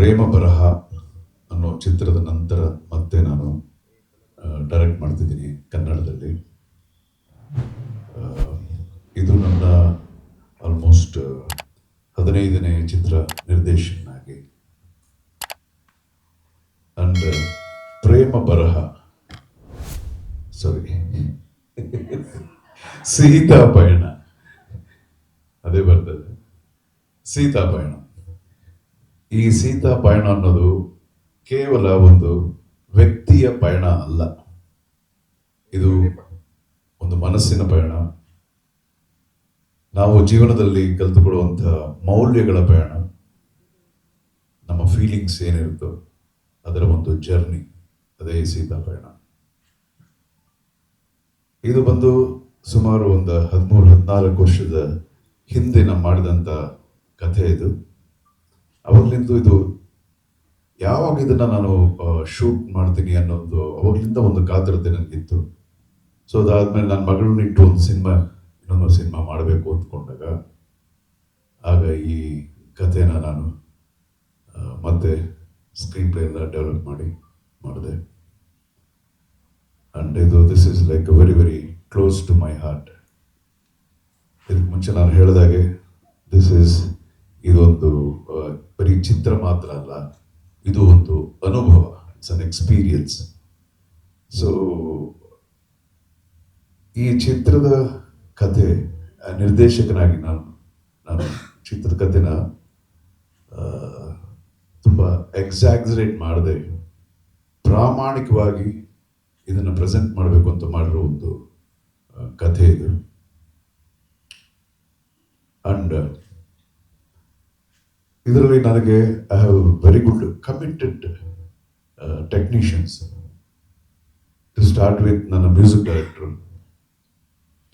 ಪ್ರೇಮ ಬರಹ ಅನ್ನೋ ಚಿತ್ರದ ನಂತರ ಮತ್ತೆ ನಾನು ಡೈರೆಕ್ಟ್ ಮಾಡ್ತಿದ್ದೀನಿ ಕನ್ನಡದಲ್ಲಿ. ಇದು ನನ್ನ ಆಲ್ಮೋಸ್ಟ್ 15ನೇ ಚಿತ್ರ ನಿರ್ದೇಶಕನಾಗಿ. ಅಂಡ್ ಪ್ರೇಮ ಬರಹ ಸಾರಿ ಸೀತಾ ಪಯಣ, ಅದೇ ಬರ್ತದೆ ಸೀತಾ ಪಯಣ. ಈ ಸೀತಾ ಪಯಣ ಅನ್ನೋದು ಕೇವಲ ಒಂದು ವ್ಯಕ್ತಿಯ ಪಯಣ ಅಲ್ಲ, ಇದು ಒಂದು ಮನಸ್ಸಿನ ಪಯಣ. ನಾವು ಜೀವನದಲ್ಲಿ ಕಲಿತುಕೊಳ್ಳುವಂತಹ ಮೌಲ್ಯಗಳ ಪಯಣ, ನಮ್ಮ ಫೀಲಿಂಗ್ಸ್ ಏನಿರುತ್ತೋ ಅದರ ಒಂದು ಜರ್ನಿ, ಅದೇ ಸೀತಾ ಪಯಣ. ಇದು ಬಂದು ಸುಮಾರು ಒಂದು 13-14 ವರ್ಷದ ಹಿಂದೆ ನಾವು ಮಾಡಿದಂಥ ಕಥೆ ಇದು. ಅವಾಗಲಿಂದ ಇದು ಯಾವಾಗ ಇದನ್ನ ನಾನು ಶೂಟ್ ಮಾಡ್ತೀನಿ ಅನ್ನೋದು ಅವಾಗಲಿಂದ ಒಂದು ಕಾತರತೆ ನನಗಿತ್ತು. ಸೊ ಅದಾದ್ಮೇಲೆ ನನ್ನ ಮಗಳನ್ನ ಇಟ್ಟು ಇನ್ನೊಂದು ಸಿನಿಮಾ ಮಾಡಬೇಕು ಅಂದ್ಕೊಂಡಾಗ ಆಗ ಈ ಕಥೆನ ನಾನು ಮತ್ತೆ ಸ್ಕ್ರೀನ್ ಪ್ಲೇ ಎಲ್ಲ ಡೆವಲಪ್ ಮಾಡಿದೆ. And this is like very very close to my heart. ಇದಕ್ಕೆ ಮುಂಚೆ ನಾನು ಹೇಳಿದಾಗೆ ಇದೊಂದು ಬರೀ ಚಿತ್ರ ಮಾತ್ರ ಅಲ್ಲ, ಇದು ಒಂದು ಅನುಭವ, ಇಟ್ಸ್ ಅನ್ ಎಕ್ಸ್ಪೀರಿಯನ್ಸ್. ಸೊ ಈ ಚಿತ್ರದ ಕಥೆ ನಿರ್ದೇಶಕನಾಗಿ ನಾನು ಚಿತ್ರದ ಕಥೆನ ತುಂಬ ಎಕ್ಸಾಗ್ಸರೇಟ್ ಮಾಡದೆ ಪ್ರಾಮಾಣಿಕವಾಗಿ ಇದನ್ನು ಪ್ರೆಸೆಂಟ್ ಮಾಡಬೇಕು ಅಂತ ಮಾಡಿರೋ ಒಂದು ಕಥೆ ಇದು. ಅಂಡ್ ಇದರಲ್ಲಿ ನನಗೆ I have very good committed technicians. To start with ನನ್ನ ಮ್ಯೂಸಿಕ್ ಡೈರೆಕ್ಟರ್.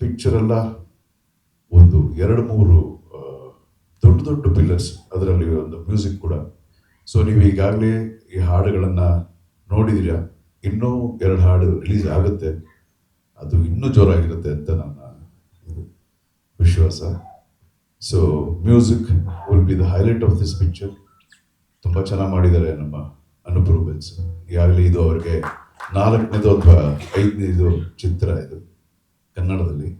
ಪಿಕ್ಚರ್ ಎಲ್ಲ ಒಂದು 2-3 ದೊಡ್ಡ ಪಿಲ್ಲರ್ಸ್, ಅದರಲ್ಲಿ ಒಂದು ಮ್ಯೂಸಿಕ್ ಕೂಡ. ಸೊ ನೀವು ಈಗಾಗಲೇ ಈ ಹಾಡುಗಳನ್ನು ನೋಡಿದ್ದೀರಾ, ಇನ್ನೂ 2 ಹಾಡು ರಿಲೀಸ್ ಆಗುತ್ತೆ, ಅದು ಇನ್ನೂ ಜೋರಾಗಿರುತ್ತೆ ಅಂತ ನನ್ನ ವಿಶ್ವಾಸ. So music will be the highlight of this picture. ತುಂಬ ಚೆನ್ನಾಗಿ ಮಾಡಿದ್ದಾರೆ ನಮ್ಮ ಅನೂಪ್ ರೂಬೆನ್ಸ್. ಈಗಾಗಲೇ ಇದು ಅವ್ರಿಗೆ 4ನೇದು ಅಥವಾ 5ನೇದು ಚಿತ್ರ ಇದು ಕನ್ನಡದಲ್ಲಿ.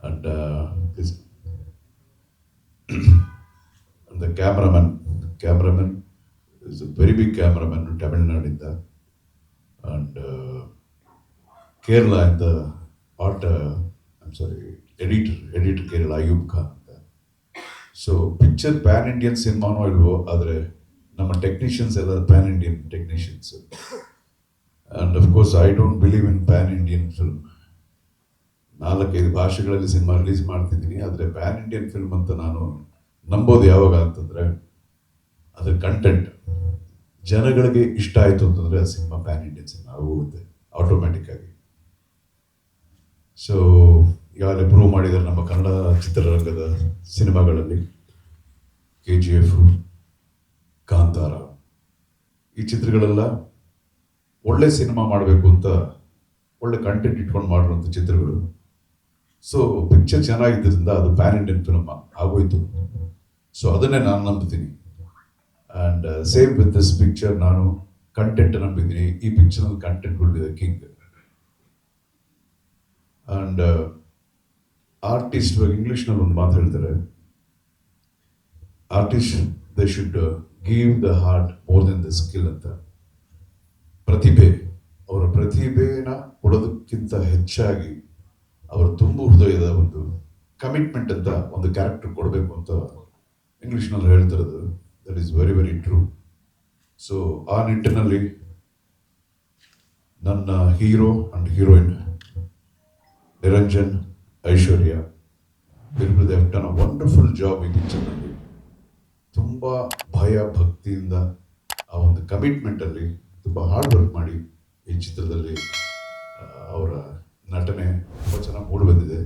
And the cameraman is a very big cameraman ತಮಿಳ್ನಾಡಿಂದ. ಅಂಡ್ ಕೇರಳದಿಂದ ಎಡಿಟರ್ ಕೇರಳ ಅಯೂಬ್ ಖಾನ್ ಅಂತ. ಸೊ ಪಿಕ್ಚರ್ ಪ್ಯಾನ್ ಇಂಡಿಯನ್ ಸಿನಿಮಾನೋ ಇಲ್ವೋ, ಆದರೆ ನಮ್ಮ ಟೆಕ್ನಿಷಿಯನ್ಸ್ ಎಲ್ಲ pan Indian technicians. And of course I don't believe in pan Indian film. 4-5 ಭಾಷೆಗಳಲ್ಲಿ ಸಿನಿಮಾ ರಿಲೀಸ್ ಮಾಡ್ತಿದ್ದೀನಿ, ಆದರೆ ಪ್ಯಾನ್ ಇಂಡಿಯನ್ ಫಿಲ್ಮ್ ಅಂತ ನಾನು ನಂಬೋದು ಯಾವಾಗ ಅಂತಂದರೆ ಅದ್ರ ಕಂಟೆಂಟ್ ಜನಗಳಿಗೆ ಇಷ್ಟ ಆಯಿತು ಅಂತಂದರೆ ಆ ಸಿನಿಮಾ ಪ್ಯಾನ್ ಇಂಡಿಯನ್ ಸಿನಿಮಾ ಆಗೋಗುತ್ತೆ ಆಟೋಮ್ಯಾಟಿಕ್ ಆಗಿ. ಸೊ ಈಗಾಗಲೇ ಪ್ರೂವ್ ಮಾಡಿದ್ದಾರೆ ನಮ್ಮ ಕನ್ನಡ ಚಿತ್ರರಂಗದ ಸಿನಿಮಾಗಳಲ್ಲಿ. KGF, ಕಾಂತಾರ, ಈ ಚಿತ್ರಗಳೆಲ್ಲ ಒಳ್ಳೆ ಸಿನಿಮಾ ಮಾಡಬೇಕು ಅಂತ ಒಳ್ಳೆ ಕಂಟೆಂಟ್ ಇಟ್ಕೊಂಡು ಮಾಡಿರುವಂಥ ಚಿತ್ರಗಳು. ಸೊ ಪಿಕ್ಚರ್ ಚೆನ್ನಾಗಿದ್ದರಿಂದ ಅದು ಪ್ಯಾನ್ ಇಂಡಿಯನ್ ಫಿಲ್ಮ್ ಆಗೋಯ್ತು. ಸೊ ಅದನ್ನೇ ನಾನು ನಂಬ್ತೀನಿ. And same with this picture, ನಾನು ಕಂಟೆಂಟ್ ನಂಬಿದ್ದೀನಿ. ಈ ಪಿಕ್ಚರ್ನಲ್ಲಿ content will be the king. And artist, ಇವಾಗ ಇಂಗ್ಲೀಷ್ನಲ್ಲಿ ಒಂದು ಮಾತು ಹೇಳ್ತಾರೆ, artist they should give the heart more than the skill ಅಂತ. ಅವರ ಪ್ರತಿಭೆನ ಕೊಡೋದಕ್ಕಿಂತ ಹೆಚ್ಚಾಗಿ ಅವರ ತುಂಬು ಹೃದಯದ ಒಂದು ಕಮಿಟ್ಮೆಂಟ್ ಅಂತ ಒಂದು ಕ್ಯಾರೆಕ್ಟರ್ ಕೊಡಬೇಕು ಅಂತ ಇಂಗ್ಲೀಷ್ನಲ್ಲಿ ಹೇಳ್ತಿರೋದು. That is very very true. So ಆ ನಿಟ್ಟಿನಲ್ಲಿ ನನ್ನ hero and heroine Niranjan, Aishwarya, they have done a wonderful job ಈ ಪಿಕ್ಚರ್ನಲ್ಲಿ. ತುಂಬ ಭಯ ಭಕ್ತಿಯಿಂದ ಆ ಒಂದು ಕಮಿಟ್ಮೆಂಟಲ್ಲಿ ತುಂಬ ಹಾರ್ಡ್ ವರ್ಕ್ ಮಾಡಿ ಈ ಚಿತ್ರದಲ್ಲಿ ಅವರ ನಟನೆ ತುಂಬ ಚೆನ್ನಾಗಿ ಮೂಡಿ ಬಂದಿದೆ.